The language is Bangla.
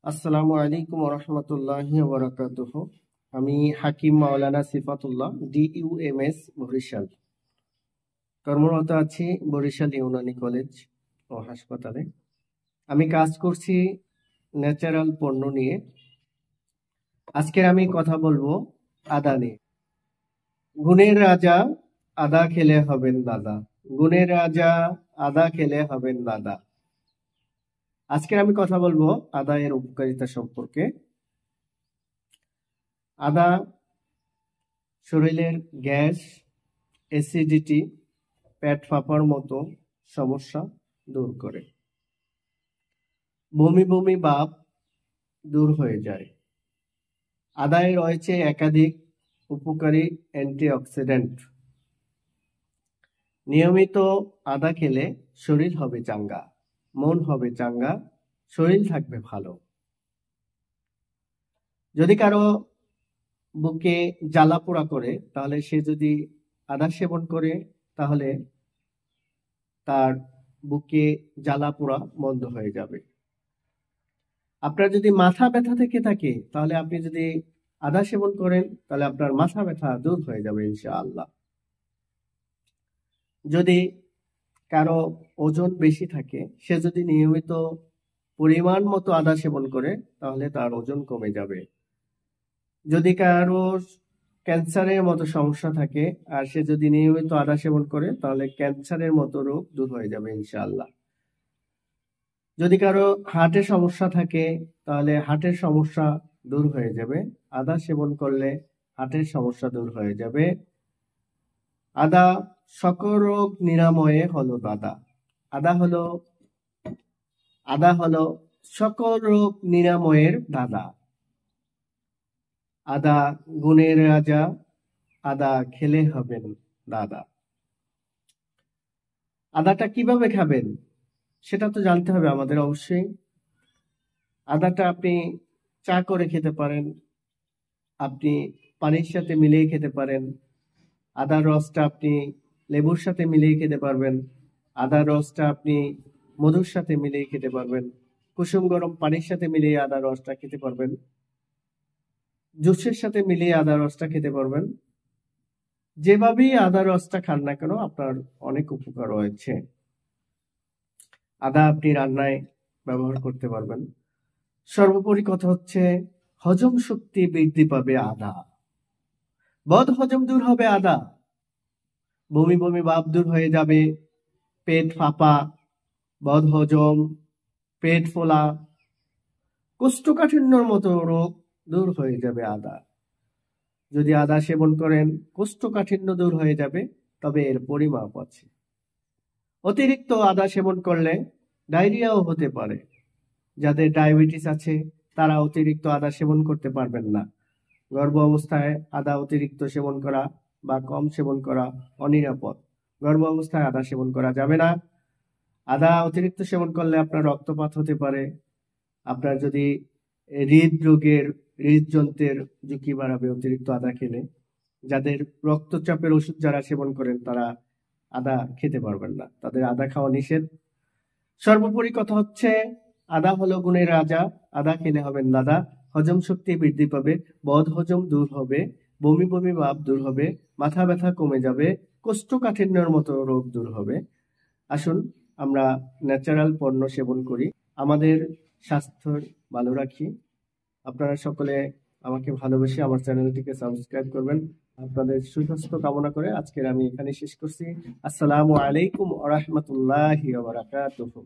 আসসালামু আলাইকুম রহমতুল্লাহি ওবরাকাতুহ। আমি হাকিম মাওলানা সিফাতুল্লাহ, DUMS বরিশাল। কর্মরত আছি বরিশাল ইউনানি কলেজ ও হাসপাতালে। আমি কাজ করছি ন্যাচারাল পণ্য নিয়ে। আজকের আমি কথা বলবো আদা নিয়ে। গুণের রাজা আদা খেলে হবেন দাদা, গুণের রাজা আদা খেলে হবেন দাদা। আজকের আমি কথা বলবো আদা এর উপকারিতা সম্পর্কে। আদা শরীরের গ্যাস, অ্যাসিডিটি, পেট ফাঁপার মতো সমস্যা দূর করে। বমি বমি ভাব দূর হয়ে যায়। আদায় রয়েছে একাধিক উপকারী অ্যান্টিঅক্সিডেন্ট। নিয়মিত আদা খেলে শরীর হবে চাঙ্গা, মন হবে চাঙ্গা, শরীর থাকবে ভালো। যদি কারো বুকে জ্বালা পোড়া করে, তাহলে সে যদি আদা সেবন করে, তাহলে তার বুকে জ্বালা পোড়া বন্ধ হয়ে যাবে। আপনার যদি মাথা ব্যথা থেকে থাকে, তাহলে আপনি যদি আদা সেবন করেন, তাহলে আপনার মাথা ব্যথা দূর হয়ে যাবে ইনশাআল্লাহ। যদি কারো ওজন বেশি থাকে, সে যদি নিয়মিত পরিমাণ মতো আদা সেবন করে, তাহলে তার ওজন কমে যাবে। যদি কারো ক্যান্সারের মতো সমস্যা থাকে, আর সে যদি নিয়মিত আদা সেবন করে, তাহলে ক্যান্সারের মতো রোগ দূর হয়ে যাবে ইনশাআল্লাহ। যদি কারো হার্টের সমস্যা থাকে, তাহলে হার্টের সমস্যা দূর হয়ে যাবে। আদা সেবন করলে হার্টের সমস্যা দূর হয়ে যাবে। আদা সকল রোগ নিরাময়ে হলো দাদা। আদা হলো সকল রোগ নিরাময়ের দাদা। আদা গুণের রাজা, আদা খেলে হবেন দাদা। আদাটা কিভাবে খাবেন সেটা তো জানতে হবে আমাদের অবশ্যই। আদাটা আপনি চা করে খেতে পারেন, আপনি পানির সাথে মিলিয়ে খেতে পারেন। আদার রসটা আপনি লেবুর সাথে মিলিয়ে খেতে পারবেন। আদার রসটা আপনি মধুর সাথে মিলিয়ে খেতে পারবেন। কুসুম গরম পানির সাথে মিলিয়ে আদার রসটা খেতে পারবেন। জুসের সাথে মিলিয়ে আদার রসটা খেতে পারবেন। যেভাবেই আদার রসটা খান না কেন, আপনার অনেক উপকার রয়েছে। আদা আপনি রান্নায় ব্যবহার করতে পারবেন। সর্বোপরি কথা হচ্ছে, হজম শক্তি বৃদ্ধি পাবে আদা। বদ হজম দূর হবে আদা। বমি বমি ভাব দূর হয়ে যাবে। পেট ফাঁপা, বদ হজম, পেট ফোলা, কোষ্ঠকাঠিন্যর মতো রোগ দূর হয়ে যাবে আদা। যদি আদা সেবন করেন, কোষ্ঠকাঠিন্য দূর হয়ে যাবে, তবে এর পরিমাপ আছে। অতিরিক্ত আদা সেবন করলে ডায়রিয়াও হতে পারে। যাদের ডায়াবেটিস আছে, তারা অতিরিক্ত আদা সেবন করতে পারবেন না। গর্ভ অবস্থায় আদা অতিরিক্ত সেবন করা বা কম সেবন করা অনিরাপদ। গর্ভ অবস্থায় আদা সেবন করা যাবে না। আদা অতিরিক্ত সেবন করলে আপনার রক্তপাত হতে পারে। আপনার যদি হৃদরোগের, হৃদযন্ত্রের ঝুঁকি বাড়াবে অতিরিক্ত আদা খেলে। যাদের রক্তচাপের ওষুধ যারা সেবন করেন, তারা আদা খেতে পারবেন না, তাদের আদা খাওয়া নিষেধ। সর্বোপরি কথা হচ্ছে, আদা হলো গুণের রাজা, আদা খেলে হবেন দাদা। হজম শক্তি বৃদ্ধি পাবে, বদ হজম দূর হবে, বমি বমি ভাব দূর হবে, মাথা ব্যথা কমে যাবে, কোষ্ঠকাঠিন্যের মতো রোগ দূর হবে। আসুন আমরা ন্যাচারাল পণ্য সেবন করি, আমাদের স্বাস্থ্য ভালো রাখি। আপনারা সকলে আমাকে ভালোবেসে আমার চ্যানেলটিকে সাবস্ক্রাইব করবেন। আপনাদের সুস্বাস্থ্য কামনা করে আজকের আমি এখানে শেষ করছি। আসসালামু আলাইকুম ওয়া রাহমাতুল্লাহি ওয়া বারাকাতুহু।